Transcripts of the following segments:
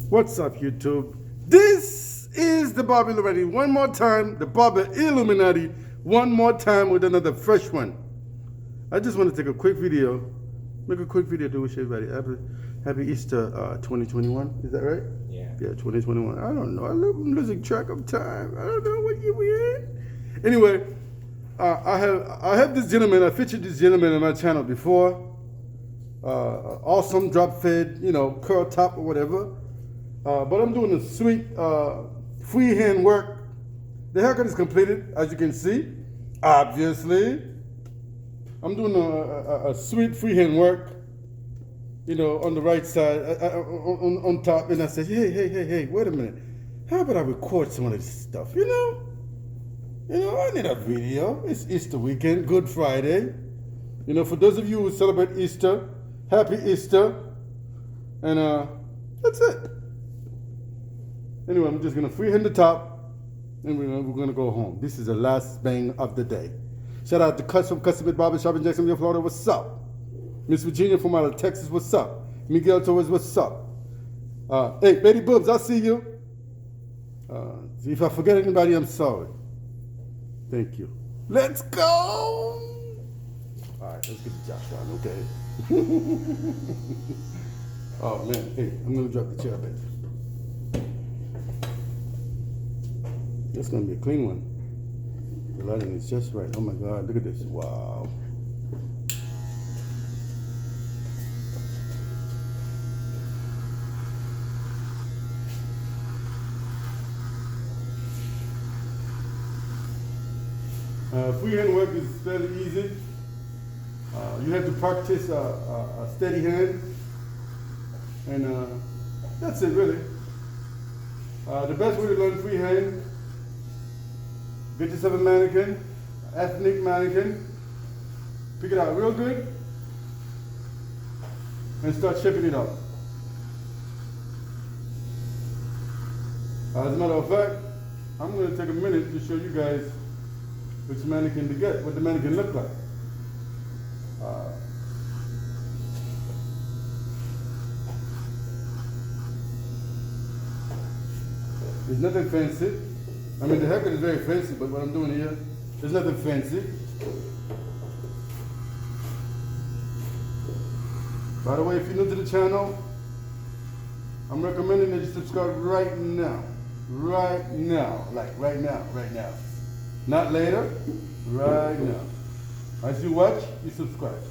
What's up, YouTube? This is the Barber Illuminati. One more time, the Barber Illuminati. One more time with another fresh one. I just want to take a quick video, make a quick video to wish everybody happy Easter 2021. Is that right? Yeah. Yeah, 2021. I don't know. I'm losing track of time. I don't know what year we're in. Anyway, I have this gentleman. I featured this gentleman on my channel before. Awesome drop fed, curl top or whatever. But I'm doing a sweet freehand work. The haircut is completed, as you can see. Obviously, I'm doing a sweet freehand work. On the right side, on top, and I said, hey, wait a minute. How about I record some of this stuff? I need a video. It's Easter weekend, Good Friday. For those of you who celebrate Easter, happy Easter. And that's it. Anyway, I'm just gonna freehand the top, and we're gonna go home. This is the last bang of the day. Shout out to Custom Barbershop in Jacksonville, Florida. What's up? Miss Virginia from out of Texas. What's up? Miguel Torres. What's up? Hey, Betty Boobs, I see you. If I forget anybody, I'm sorry. Thank you. Let's go. All right, let's get the job done, okay? Oh man, hey, I'm gonna drop the chair back. It's gonna be a clean one. The lighting is just right. Oh my God, look at this. Wow. Freehand work is fairly easy. You have to practice a steady hand, and that's it really. The best way to learn freehand: get yourself a mannequin, ethnic mannequin, pick it out real good, and start shaping it up. As a matter of fact, I'm going to take a minute to show you guys which mannequin to get, what the mannequin look like. There's nothing fancy. I mean, the haircut is very fancy, but what I'm doing here, there's nothing fancy. By the way, if you're new to the channel, I'm recommending that you subscribe right now. Right now. Like right now, right now. Not later, right now. As you watch, you subscribe.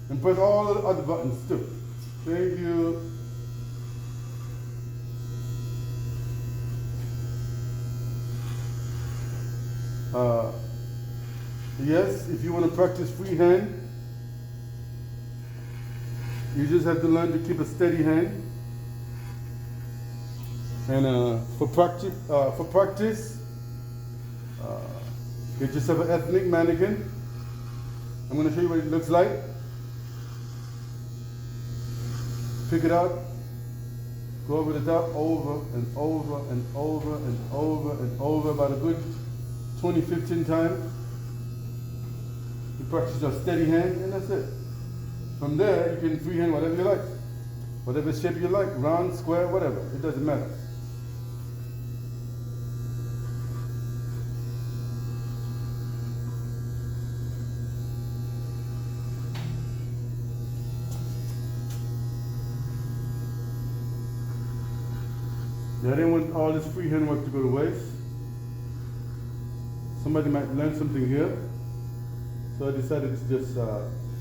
And press all of the other buttons too. Thank you. Yes, if you want to practice freehand, you just have to learn to keep a steady hand. And for practice, get yourself an ethnic mannequin. I'm going to show you what it looks like. Pick it up, go over the top, over and over and over and over and over, about a good 20-15 times. You practice your steady hand, and that's it. From there, you can freehand whatever you like. Whatever shape you like, round, square, whatever. It doesn't matter. I didn't want all this freehand work to go to waste. Somebody might learn something here. So I decided to just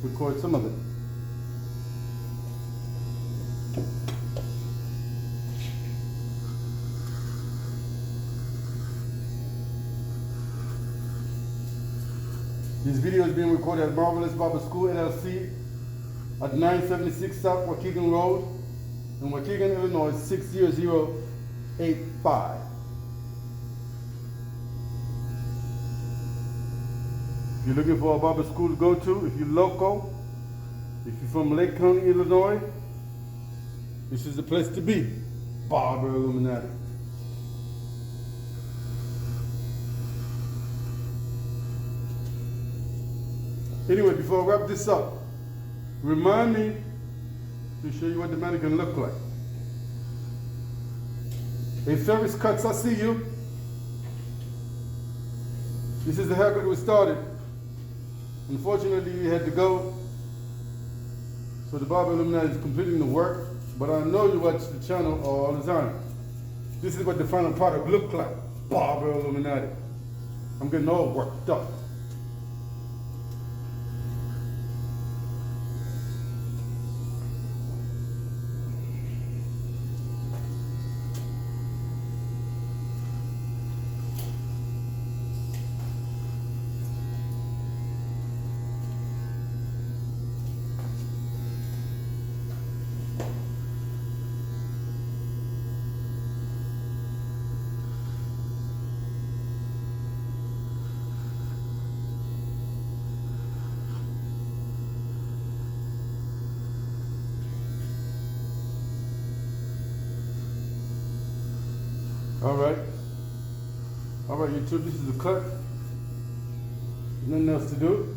record some of it. This video is being recorded at Marvelous Barber School, LLC, at 976 South Waukegan Road in Waukegan, Illinois, 60085. If you're looking for a barber school to go to, if you're local, if you're from Lake County, Illinois, this is the place to be. Barber Illuminati. Anyway, before I wrap this up, remind me to show you what the mannequin look like. Hey, Service Cuts, I see you. This is the haircut we started. Unfortunately, we had to go. So the Barber Illuminati is completing the work, but I know you watch the channel all the time. This is what the final product looks like. Barber Illuminati. I'm getting all worked up. All right, YouTube, this is the cut. There's nothing else to do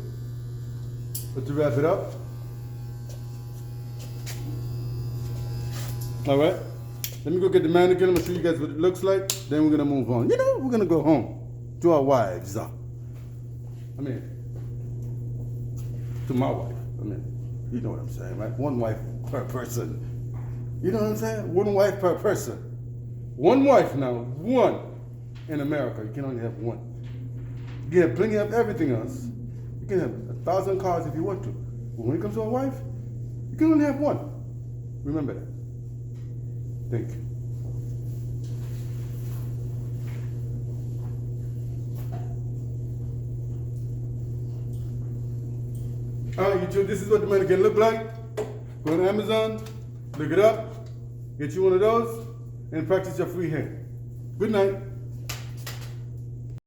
but to wrap it up. All right, let me go get the mannequin. I'm gonna show you guys what it looks like. Then we're gonna move on. You know, we're gonna go home to our wives. I mean, to my wife. I mean, you know what I'm saying, right? One wife per person. You know what I'm saying? One wife per person. One wife now, one. In America, you can only have one. You can have plenty of everything else. You can have 1,000 cars if you want to. But when it comes to a wife, you can only have one. Remember that. Thank you. All right, YouTube, this is what the mannequin look like. Go to Amazon, look it up, get you one of those, and practice your freehand. Good night.